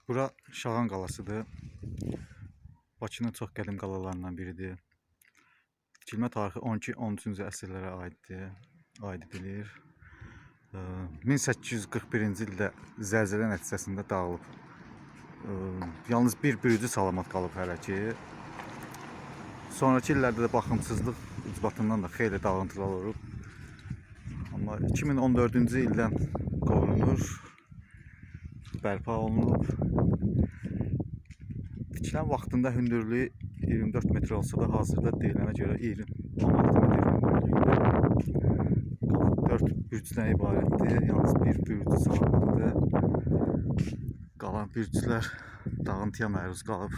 Bura Şağan qalasıdır. Bakının çox qədim qalalarından biridir. Tikilmə tarixi 12-13-cü əsrlərə aid edilir. 1841-ci ildə zəlzələ nəticəsində dağılıb. Yalnız bir bürücü salamat qalıb hələ ki. Sonraki illərdə də baxımsızlıq ucbatından da xeyli dağıntılar olub. Amma 2014-cü ildən qorunur, bərpa olunub. Tikilən vaxtında hündürlüyü 24 metr olsa da hazırda deyilənə görə 16 metr hündürlüyündə. Qala 4 bürcdən ibarətdir, yalnız bir bürcü salamatdır. Qalan bürclər dağıntıya məruz qalıb.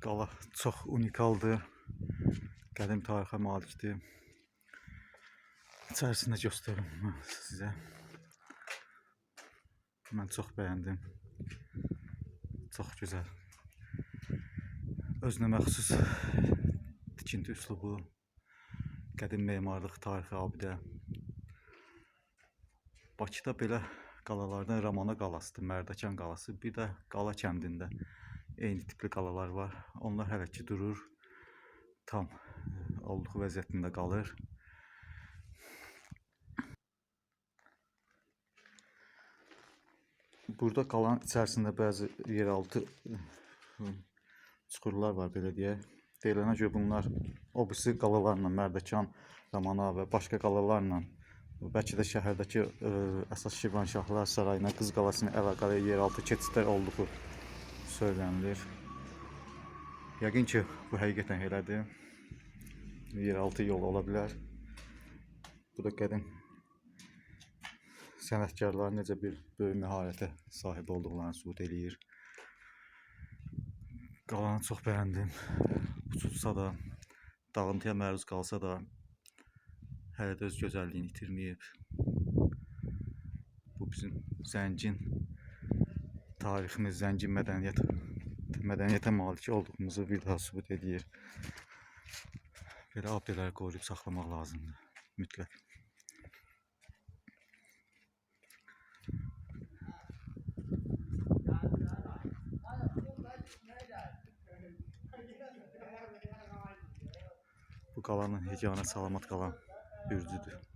Qala çox unikaldır, qədim tarixə malikdir. İçərisində göstərim sizə. Mən çox bəyəndim. Çox gözəl. Özünə məxsus tikinti üslubu, qədim memarlıq, tarixi abidə. Bakıda belə qalalardan Ramana qalasıdır, Mərdəkan qalası, bir də Qala kəndində eyni tipli qalalar var. Onlar hələ ki durur, tam olduğu vəziyyətində qalır. Burada qalanın içərisində bəzi yeraltı çuxurlar var, belə deyək. Deyilənə görə bunlar o birisi qalalarla, Mərdəkan, Ramana və başqa qalalarla, bəlkə də şəhərdəki əsas Şirvanşahlar sarayına, Qız qalasına əlaqəli yeraltı keçidlər olduğu söylənilir. Yəqin ki, bu həqiqətən elədir. Yeraltı yol ola bilər. Bu da qədim sənətkarların necə bir böyük məharətə sahib olduqlarını sübut eləyir. Qalanı çox bəyəndim. Uçulsa da, dağıntıya məruz qalsa da, hələ də öz gözəlliyini itirməyib. Bu bizim zəngin tariximiz, zəngin mədəniyyətə malik olduğumuzu bir daha sübut edir. Belə abidələri qoruyub saxlamaq lazımdır, mütləq. Bu qalanın yeganə salamat qalan bürcüdür.